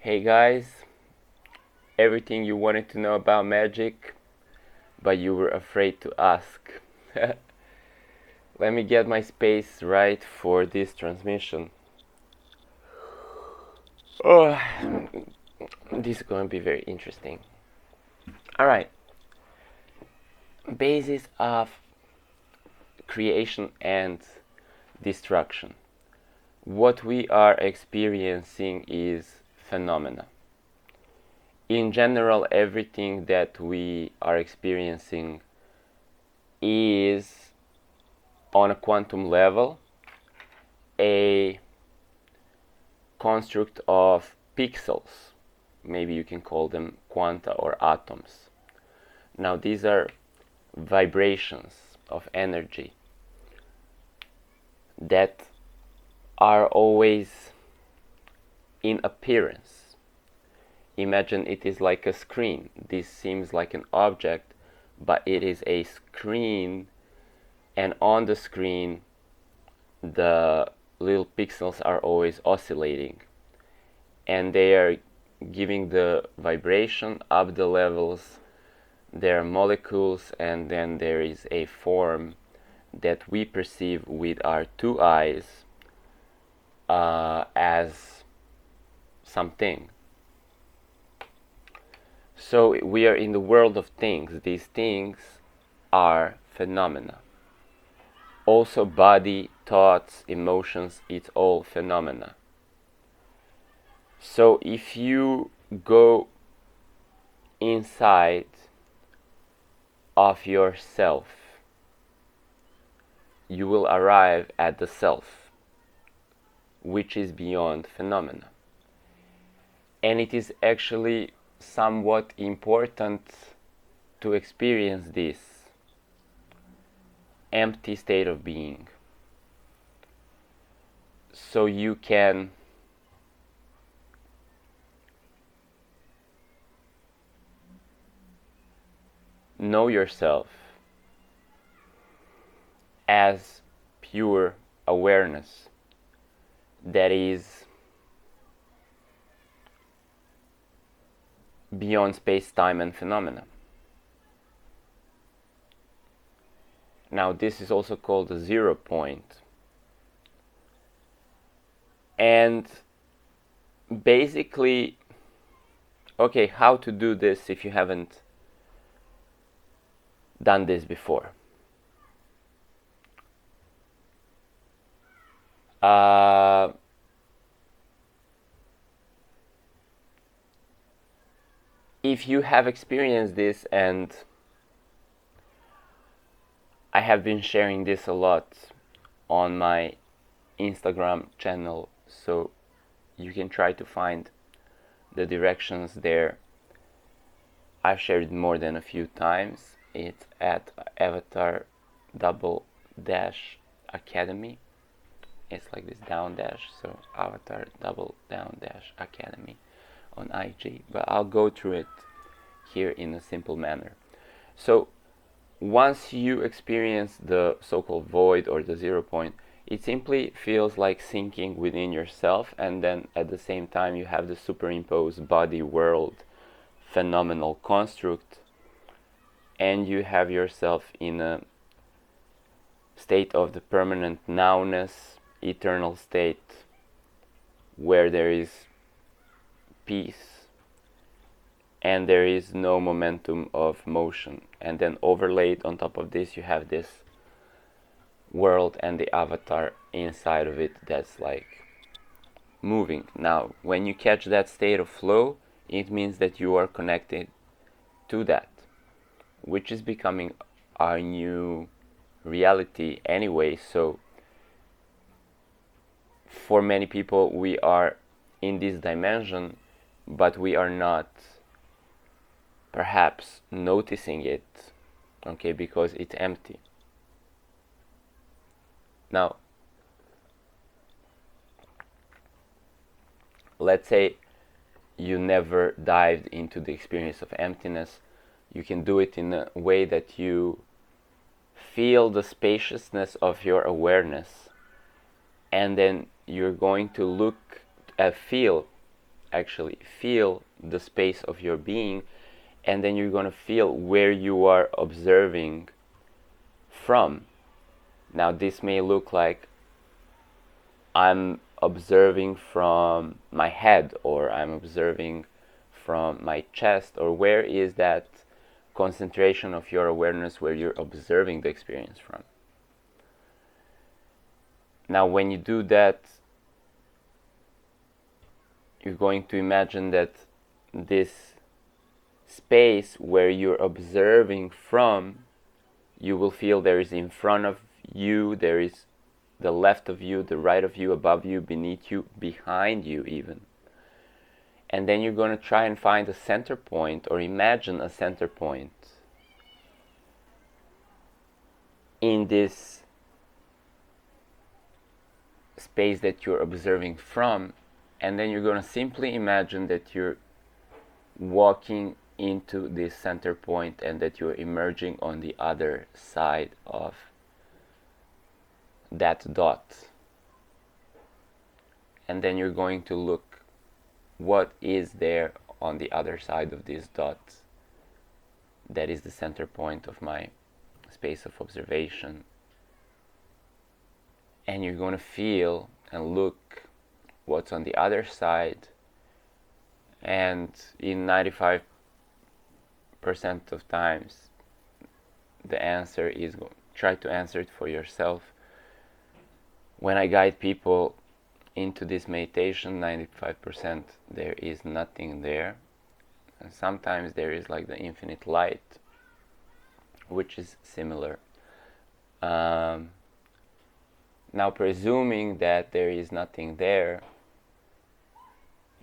Hey guys, everything you wanted to know about magic, but you were afraid to ask. Let me get my space right for this transmission. Oh, this is going to be very interesting. Alright, basis of creation and destruction. What we are experiencing is phenomena. In general, everything that we are experiencing is, on a quantum level, a construct of pixels. Maybe you can call them quanta or atoms. Now, these are vibrations of energy that are always in appearance. Imagine it is like a screen. This seems like an object, but it is a screen, and on the screen the little pixels are always oscillating, and they are giving the vibration up the levels. There are molecules, and then there is a form that we perceive with our two eyes as something. So we are in the world of things. These things are phenomena. Also, body, thoughts, emotions, it's all phenomena. So if you go inside of yourself, you will arrive at the self, which is beyond phenomena. And it is actually somewhat important to experience this empty state of being, so you can know yourself as pure awareness that is beyond space, time, and phenomena. Now, this is also called the 0 point. And basically, okay, how to do this if you haven't done this before? If you have experienced this, and I have been sharing this a lot on my Instagram channel, so you can try to find the directions there. I've shared it more than a few times. It's at Avatar double dash Academy. It's like this down dash, so Avatar double down dash Academy on IG. But I'll go through it here in a simple manner. So once you experience the so-called void or the 0 point, it simply feels like sinking within yourself, and then at the same time you have the superimposed body world phenomenal construct, and you have yourself in a state of the permanent nowness, eternal state, where there is peace and there is no momentum of motion. And then overlaid on top of this, you have this world and the avatar inside of it that's like moving. Now, when you catch that state of flow, it means that you are connected to that, which is becoming our new reality anyway. So for many people, we are in this dimension, but we are not perhaps noticing it, okay, because it's empty. Now, let's say you never dived into the experience of emptiness. You can do it in a way that you feel the spaciousness of your awareness, and then you're going to look feel actually feel the space of your being, and then you're going to feel where you are observing from. Now this may look like I'm observing from my head, or I'm observing from my chest, or where is that concentration of your awareness where you're observing the experience from. Now when you do that, you're going to imagine that this space where you're observing from, you will feel there is in front of you, there is the left of you, the right of you, above you, beneath you, behind you even. And then you're going to try and find a center point, or imagine a center point in this space that you're observing from. And then you're going to simply imagine that you're walking into this center point and that you're emerging on the other side of that dot. And then you're going to look what is there on the other side of this dot that is the center point of my space of observation. And you're going to feel and look what's on the other side, and in 95% of times the answer is, try to answer it for yourself. When I guide people into this meditation, 95% there is nothing there, and sometimes there is like the infinite light, which is similar. Now presuming that there is nothing there,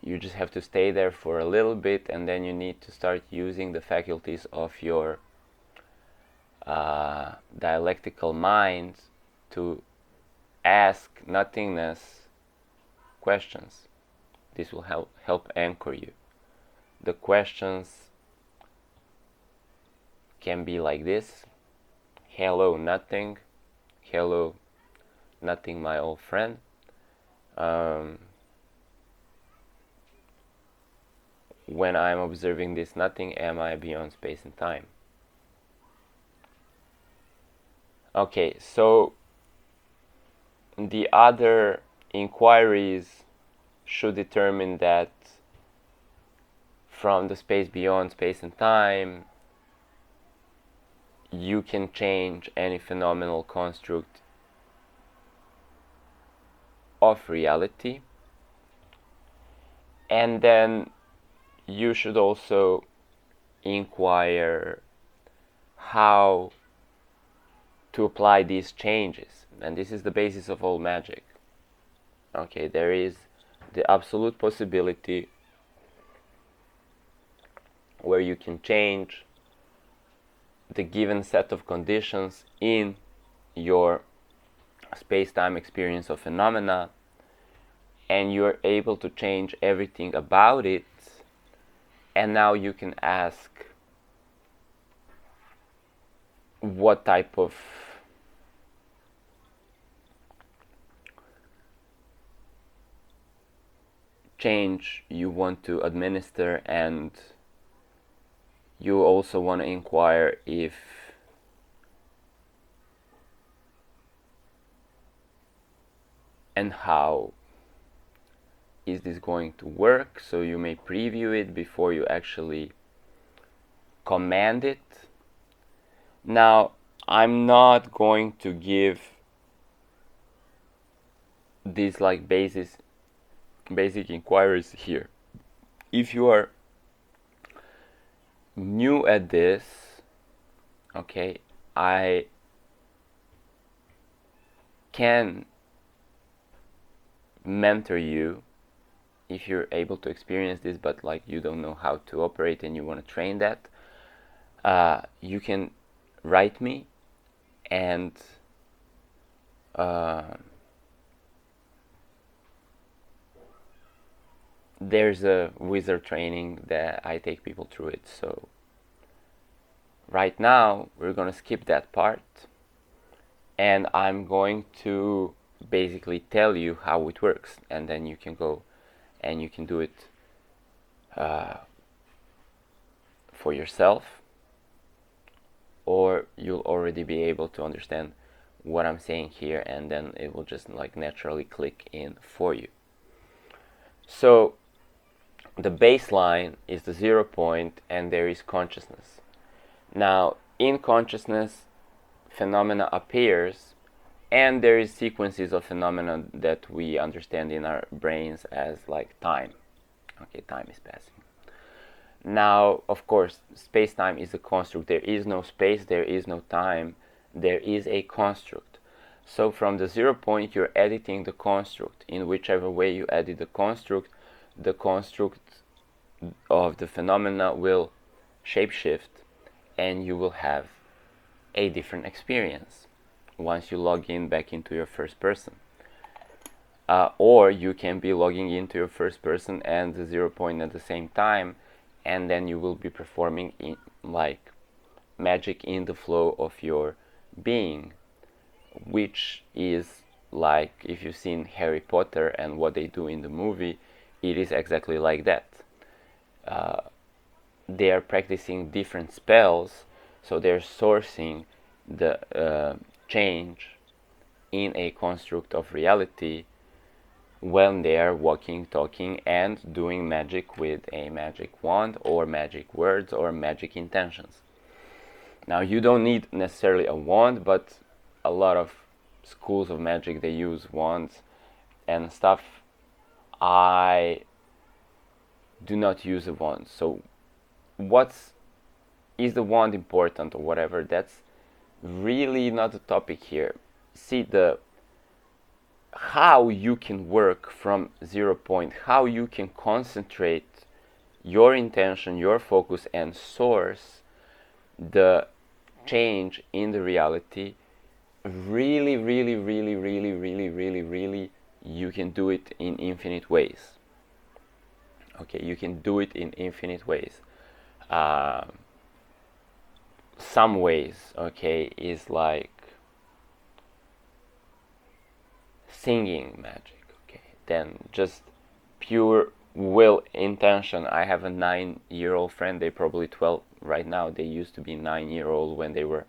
you just have to stay there for a little bit, and then you need to start using the faculties of your dialectical mind to ask nothingness questions. This will help anchor you. The questions can be like this: hello nothing, hello nothing my old friend, when I'm observing this nothing, am I beyond space and time? Okay, so the other inquiries should determine that from the space beyond space and time, you can change any phenomenal construct of reality. And then you should also inquire how to apply these changes. And this is the basis of all magic. Okay, there is the absolute possibility where you can change the given set of conditions in your space-time experience of phenomena, and you're able to change everything about it. And now you can ask, what type of change you want to administer, and you also want to inquire if and how is this going to work, so you may preview it before you actually command it. Now, I'm not going to give these like basic inquiries here. If you are new at this, okay, I can mentor you if you're able to experience this, but like you don't know how to operate and you want to train that. You can write me, and there's a wizard training that I take people through it. So right now we're gonna skip that part, and I'm going to basically tell you how it works, and then you can go and you can do it for yourself, or you'll already be able to understand what I'm saying here, and then it will just like naturally click in for you. So the baseline is the 0 point, and there is consciousness. Now in consciousness, phenomena appears, and there is sequences of phenomena that we understand in our brains as like time. Okay, time is passing. Now, of course, space-time is a construct. There is no space, there is no time, there is a construct. So from the 0 point, you're editing the construct. In whichever way you edit the construct of the phenomena will shapeshift, and you will have a different experience once you log in back into your first person. Or you can be logging into your first person and the 0 point at the same time, and then you will be performing in, like magic in the flow of your being, which is like, if you've seen Harry Potter and what they do in the movie, it is exactly like that. They are practicing different spells, so they're sourcing the change in a construct of reality when they are walking, talking, and doing magic with a magic wand or magic words or magic intentions. Now, you don't need necessarily a wand, but a lot of schools of magic, they use wands and stuff. I do not use a wand. So is the wand important or whatever? That's really not the topic here. See, how you can work from 0 point, how you can concentrate your intention, your focus, and source the change in the reality. Really, really, really, really, really, really, really, you can do it in infinite ways. Okay, you can do it in infinite ways. Some ways, okay, is like singing magic, okay, then just pure will intention. I have a 9-year-old friend, they're probably 12 right now. They used to be 9-year-old when they were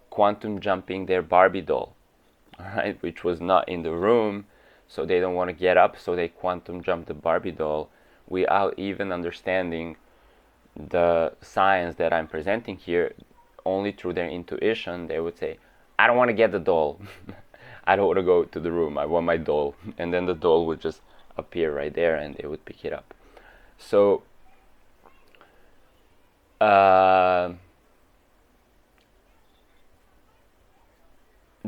quantum jumping their Barbie doll, alright, which was not in the room, so they don't want to get up, so they quantum jump the Barbie doll without even understanding the science that I'm presenting here. Only through their intuition, they would say, I don't want to get the doll. I don't want to go to the room, I want my doll. And then the doll would just appear right there and they would pick it up. So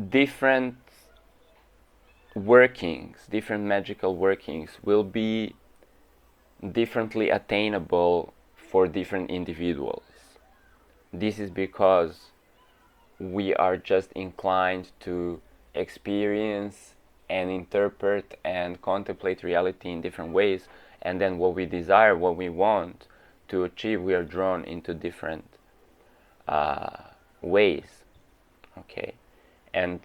different workings, different magical workings will be differently attainable for different individuals. This is because we are just inclined to experience and interpret and contemplate reality in different ways, and then what we desire, what we want to achieve, we are drawn into different ways. Okay, and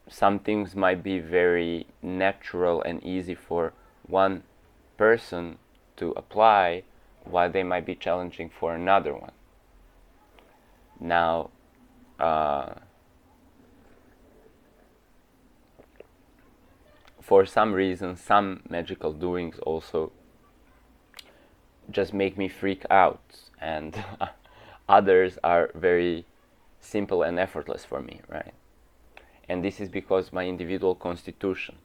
some things might be very natural and easy for one person to apply, while they might be challenging for another one. Now, for some reason, some magical doings also just make me freak out, and others are very simple and effortless for me, right? And this is because my individual constitution.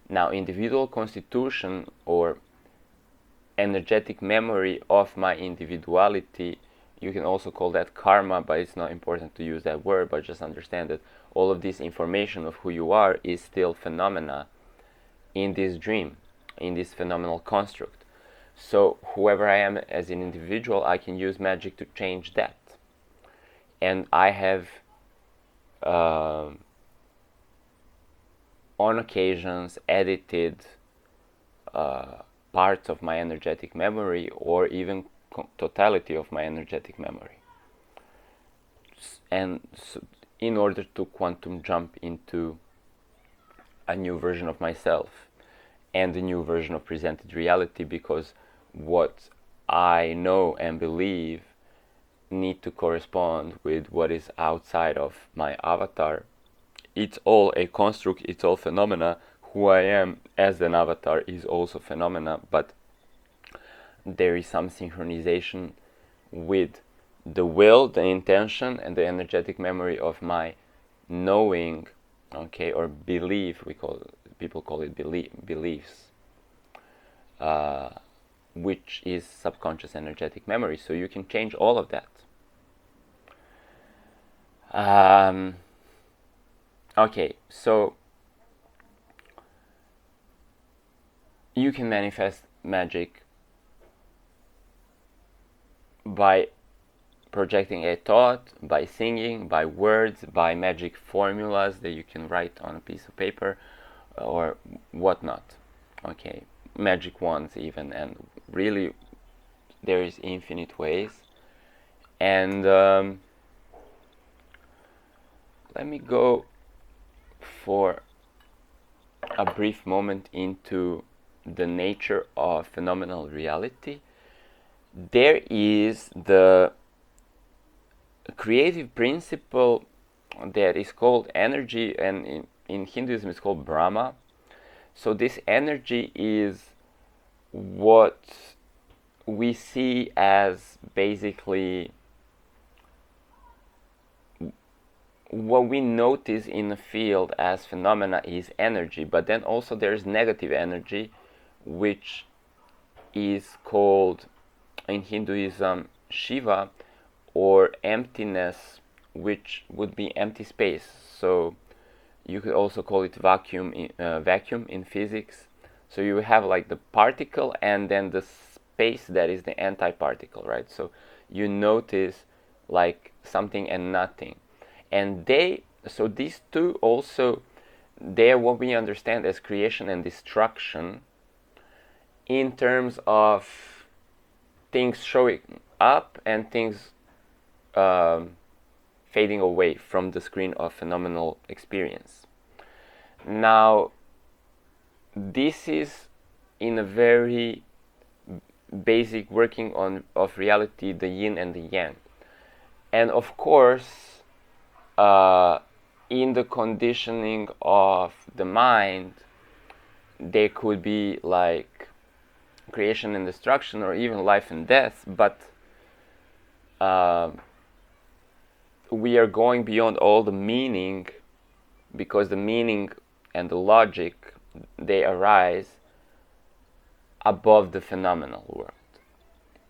Now, individual constitution or energetic memory of my individuality, you can also call that karma, but it's not important to use that word, but just understand that all of this information of who you are is still phenomena in this dream, in this phenomenal construct. So whoever I am as an individual, I can use magic to change that. And I have on occasions edited parts of my energetic memory, or even totality of my energetic memory, and so in order to quantum jump into a new version of myself and a new version of presented reality, because what I know and believe need to correspond with what is outside of my avatar. It's all a construct, it's all phenomena. Who I am as an avatar is also phenomena, but there is some synchronization with the will, the intention, and the energetic memory of my knowing, okay, or belief. People call it beliefs, which is subconscious energetic memory. So you can change all of that. Okay, so you can manifest magic by projecting a thought, by singing, by words, by magic formulas that you can write on a piece of paper or whatnot. Okay, magic wands even, and really there is infinite ways. And let me go for a brief moment into the nature of phenomenal reality. There is the creative principle that is called energy, and in Hinduism it's called Brahma. So this energy is what we see as basically what we notice in the field as phenomena is energy, but then also there's negative energy, which is called in Hinduism Shiva, or emptiness, which would be empty space. So you could also call it vacuum in physics. So you have like the particle and then the space that is the anti-particle, right? So you notice like something and nothing. And so these two also, they're what we understand as creation and destruction in terms of things showing up and things fading away from the screen of phenomenal experience. Now, this is in a very basic working of reality, the yin and the yang. And of course, in the conditioning of the mind, there could be like creation and destruction, or even life and death, but we are going beyond all the meaning, because the meaning and the logic, they arise above the phenomenal world.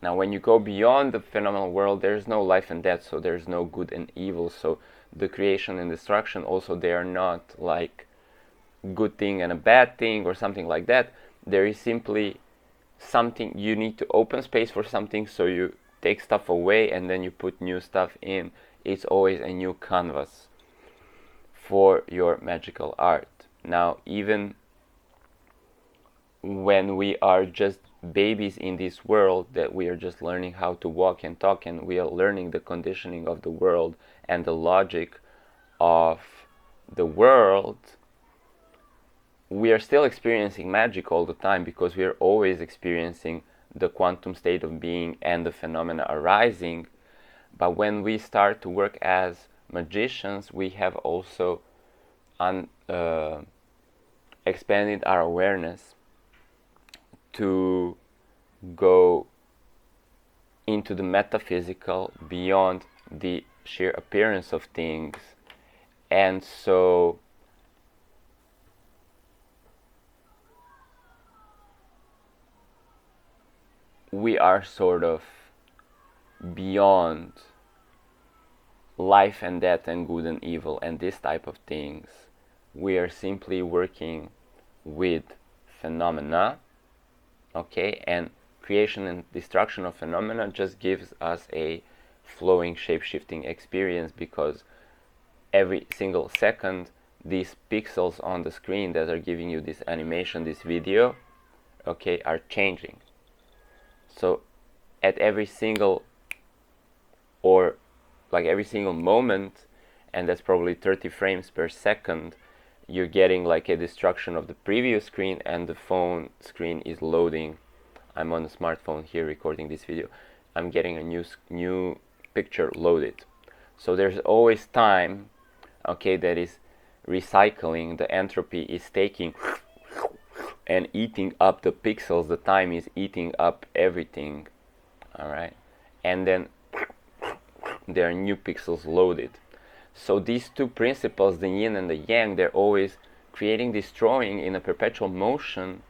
Now, when you go beyond the phenomenal world, there's no life and death, so there's no good and evil. So the creation and destruction also, they are not like good thing and a bad thing or something like that. There is simply something, you need to open space for something, so you take stuff away and then you put new stuff in. It's always a new canvas for your magical art. Now, even when we are just babies in this world, that we are just learning how to walk and talk, and we are learning the conditioning of the world and the logic of the world, we are still experiencing magic all the time, because we are always experiencing the quantum state of being and the phenomena arising. But when we start to work as magicians, we have also expanded our awareness to go into the metaphysical, beyond the sheer appearance of things. And so we are sort of beyond life and death and good and evil and this type of things. We are simply working with phenomena, okay? And creation and destruction of phenomena just gives us a flowing, shape-shifting experience, because every single second, these pixels on the screen that are giving you this animation, this video, okay, are changing. So at every single, or like every single moment, and that's probably 30 frames per second, you're getting like a destruction of the previous screen, and the phone screen is loading. I'm on a smartphone here recording this video. I'm getting a new picture loaded. So there's always time, okay, that is recycling. The entropy is taking and eating up the pixels. The time is eating up everything, all right, and then there are new pixels loaded. So these two principles, the yin and the yang, they're always creating, destroying in a perpetual motion.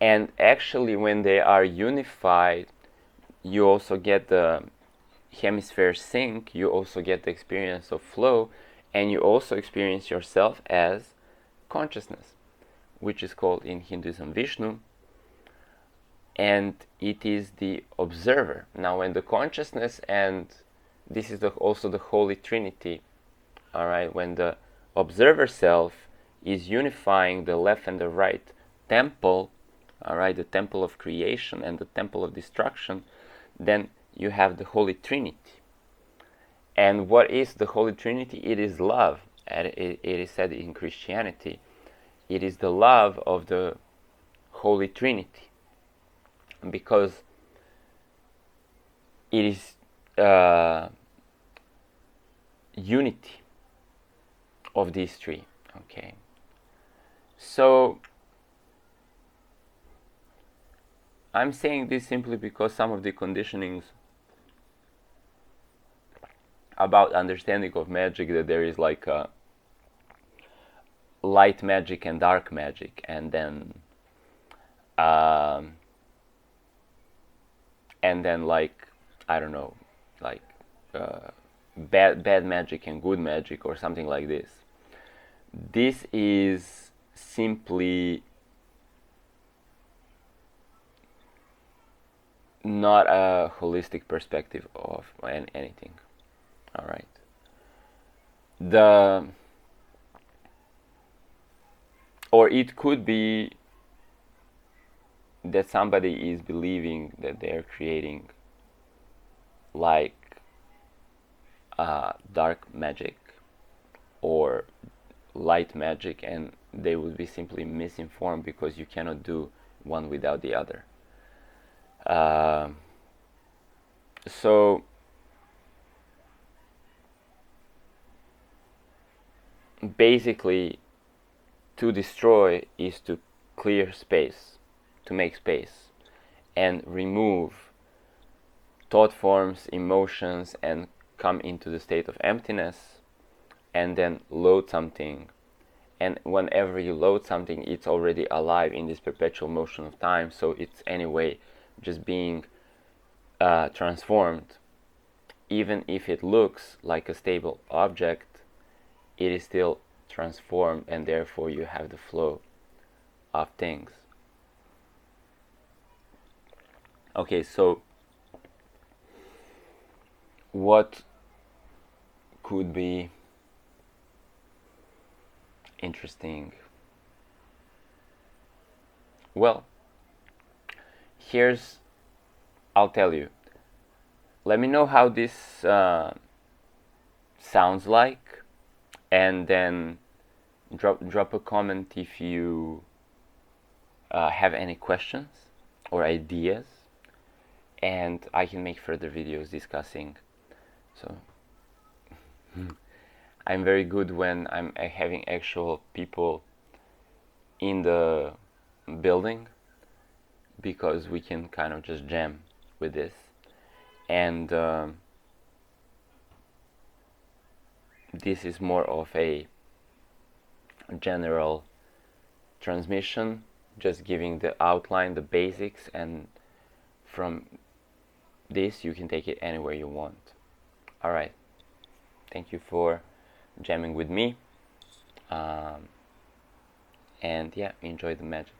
And actually, when they are unified, you also get the hemisphere sync, you also get the experience of flow, and you also experience yourself as consciousness, which is called in Hinduism Vishnu, and it is the observer. Now, when the consciousness, and this is also the Holy Trinity, all right, when the observer self is unifying the left and the right temple, all right, the temple of creation and the temple of destruction, then you have the Holy Trinity. And what is the Holy Trinity? It is love. And it is said in Christianity, it is the love of the Holy Trinity, because it is unity of these three. Okay, so I'm saying this simply because some of the conditionings about understanding of magic, that there is like a light magic and dark magic, and then like, I don't know, like bad magic and good magic or something like this. This is simply not a holistic perspective of anything. All right. Or it could be that somebody is believing that they're creating like dark magic or light magic, and they would be simply misinformed, because you cannot do one without the other. So basically, to destroy is to clear space, to make space, and remove thought forms, emotions, and come into the state of emptiness, and then load something. And whenever you load something, it's already alive in this perpetual motion of time, so it's anyway just being transformed. Even if it looks like a stable object, it is still transformed, and therefore you have the flow of things. Okay, so what could be interesting? Well, I'll tell you. Let me know how this sounds like, and then drop a comment if you have any questions or ideas, and I can make further videos discussing. So I'm very good when I'm having actual people in the building, because we can kind of just jam with this. And this is more of a general transmission, just giving the outline, the basics, and from this you can take it anywhere you want. Alright, thank you for jamming with me, and yeah, enjoy the magic.